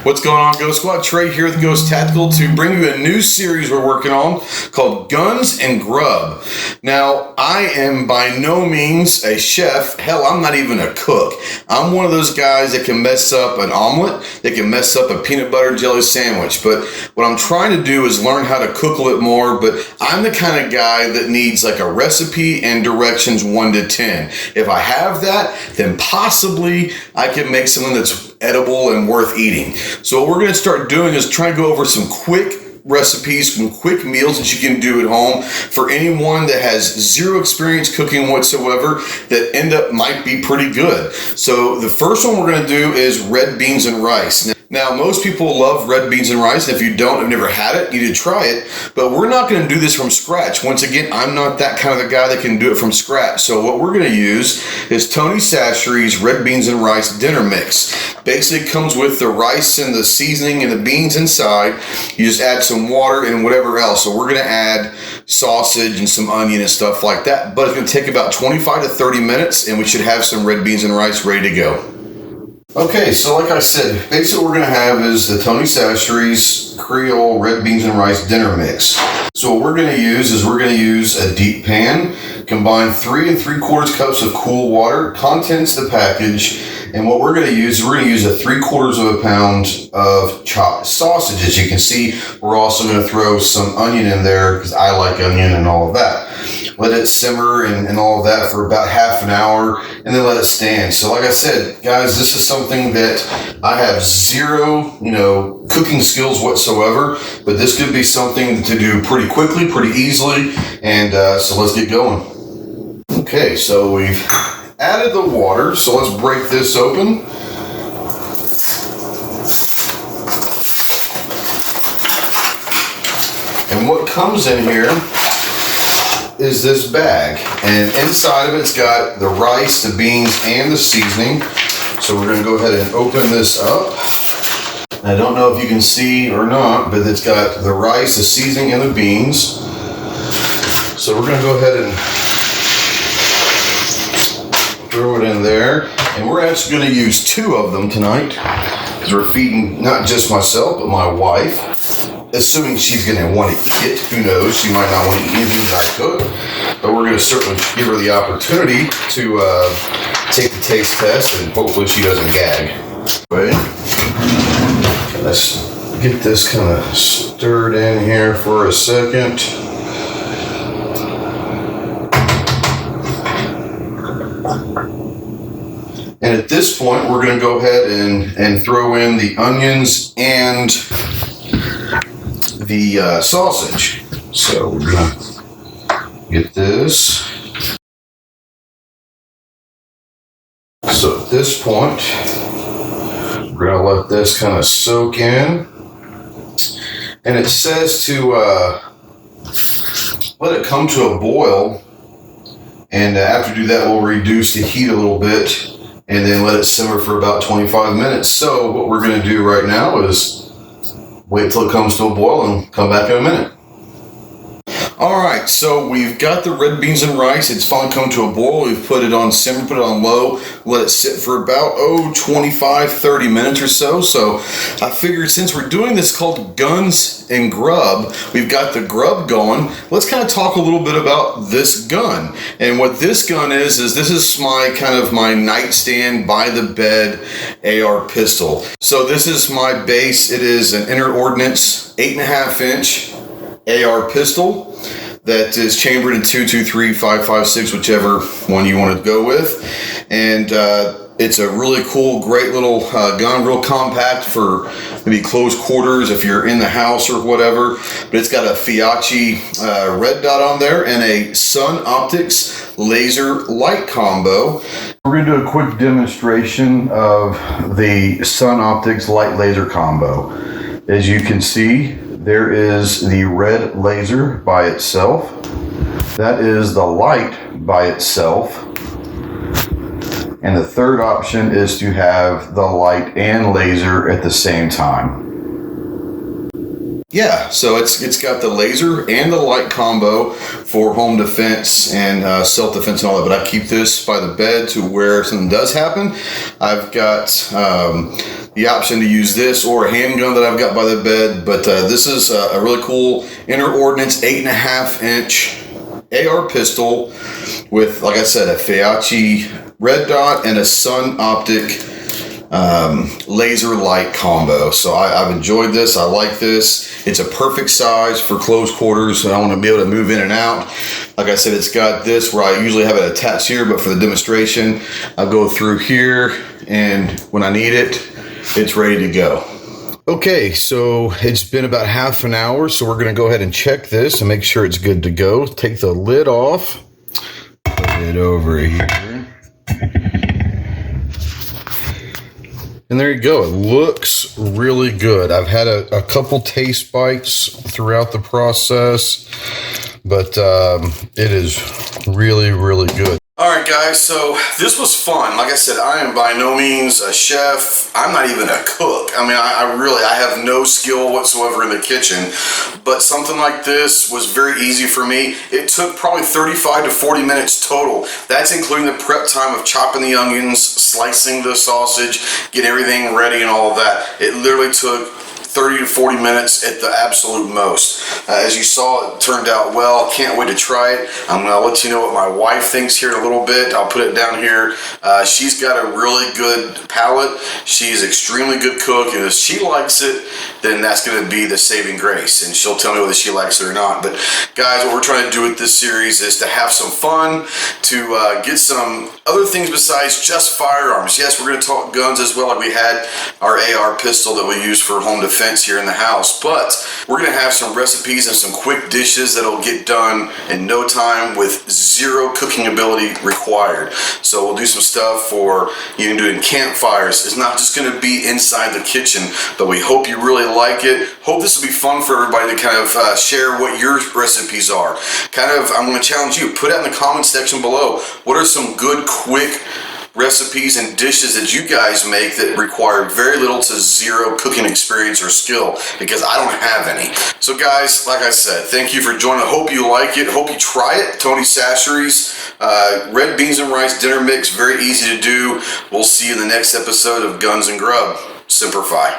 What's going on, Ghost Squad? Trey here, the Ghost Tactical, to bring you a new series we're working on called Guns and Grub. Now, I am by no means a chef. Hell, I'm not even a cook. I'm one of those guys that can mess up an omelet, that can mess up a peanut butter and jelly sandwich. But what I'm trying to do is learn how to cook a little bit more. But I'm the kind of guy that needs like a recipe and directions 1 to 10. If I have that, then possibly I can make something that's edible and worth eating. So what we're going to start doing is try to go over some quick recipes, some quick meals that you can do at home for anyone that has zero experience cooking whatsoever that might be pretty good. So the first one we're going to do is red beans and rice. Now, most people love red beans and rice. If you don't, have never had it, you need to try it. But we're not going to do this from scratch. Once again, I'm not that kind of a guy that can do it from scratch. So what we're going to use is Tony Chachere's red beans and rice dinner mix. Basically, it comes with the rice and the seasoning and the beans inside. You just add some water and whatever else. So we're going to add sausage and some onion and stuff like that. But it's going to take about 25 to 30 minutes, and we should have some red beans and rice ready to go. Okay, so like I said, basically what we're going to have is the Tony Chachere's Creole red beans and rice dinner mix. So what we're going to use is a deep pan, combine 3 3/4 cups of cool water, contents the package, and what we're going to use a 3/4 pound of chopped sausage. As you can see, we're also going to throw some onion in there because I like onion and all of that. Let it simmer and all of that for about half an hour, and then let it stand. So like I said, guys, this is something that I have zero, cooking skills whatsoever, but this could be something to do pretty quickly, pretty easily, and so let's get going. Okay, so we've added the water, so let's break this open. And what comes in here is this bag, and inside of it's got the rice, the beans, and the seasoning. So we're going to go ahead and open this up. I don't know if you can see or not, but it's got the rice, the seasoning, and the beans. So we're going to go ahead and throw it in there, and we're actually going to use 2 of them tonight because we're feeding not just myself but my wife. Assuming she's going to want to eat it. Who knows? She might not want to eat anything that I cook. But we're going to certainly give her the opportunity to take the taste test, and hopefully she doesn't gag. Right? Let's get this kind of stirred in here for a second. And at this point, we're going to go ahead and throw in the onions and the sausage. So we're gonna get this. So at this point, we're gonna let this kind of soak in. And it says to let it come to a boil. And after you do that, we'll reduce the heat a little bit and then let it simmer for about 25 minutes. So what we're gonna do right now is wait till it comes to a boil and come back in a minute. Alright, so we've got the red beans and rice. It's finally come to a boil. We've put it on simmer, put it on low, let it sit for about 25, 30 minutes or so. So I figured since we're doing this called Guns and Grub, we've got the grub going. Let's kind of talk a little bit about this gun. And what this gun is this is my nightstand by the bed AR pistol. So this is my base. It is an Inter Ordnance 8.5-inch AR pistol that is chambered in 223, 5.56, whichever one you want to go with. And it's a really cool, great little gun, real compact for maybe close quarters if you're in the house or whatever. But it's got a Fiachi red dot on there and a Sun Optics laser light combo. We're going to do a quick demonstration of the Sun Optics light laser combo. As you can see, there is the red laser by itself. That is the light by itself. And the third option is to have the light and laser at the same time. yeah, so it's got the laser and the light combo for home defense and self-defense and all that, but I keep this by the bed to where something does happen. I've got the option to use this or a handgun that I've got by the bed, but this is a really cool Inter Ordnance 8.5-inch AR pistol with, like I said, a Faiachi red dot and a Sun Optic laser light combo. So I've enjoyed this. I like this. It's a perfect size for close quarters. I want to be able to move in and out. Like I said, it's got this where I usually have it attached here, but for the demonstration, I'll go through here, and when I need it, it's ready to go. Okay, so it's been about half an hour, so we're going to go ahead and check this and make sure it's good to go. Take the lid off, put it over here. And there you go. It looks really good. I've had a couple taste bites throughout the process, but it is really, really good. All right, guys, so this was fun. Like I said, I am by no means a chef. I'm not even a cook. I mean, I have no skill whatsoever in the kitchen, but something like this was very easy for me. It took probably 35 to 40 minutes total. That's including the prep time of chopping the onions, slicing the sausage, getting everything ready and all of that. It literally took 30 to 40 minutes at the absolute most. As you saw, it turned out well. Can't wait to try it. I'm going to let you know what my wife thinks here in a little bit. I'll put it down here. She's got a really good palate. She's an extremely good cook, and if she likes it, then that's going to be the saving grace, and she'll tell me whether she likes it or not. But guys, what we're trying to do with this series is to have some fun, to get some other things besides just firearms. Yes, we're going to talk guns as well, like we had our AR pistol that we use for home defense here in the house, but we're going to have some recipes and some quick dishes that'll get done in no time with zero cooking ability required. So we'll do some stuff for, you can do it in campfires. It's not just going to be inside the kitchen, but we hope you really like it. Hope this will be fun for everybody to kind of share what your recipes are. I'm going to challenge you, put out in the comment section below, what are some good quick recipes and dishes that you guys make that require very little to zero cooking experience or skill, because I don't have any. So guys, like I said, thank you for joining. I hope you like it. Hope you try it. Tony Sashery's red beans and rice dinner mix, very easy to do. We'll see you in the next episode of Guns and Grub. Semper Fi.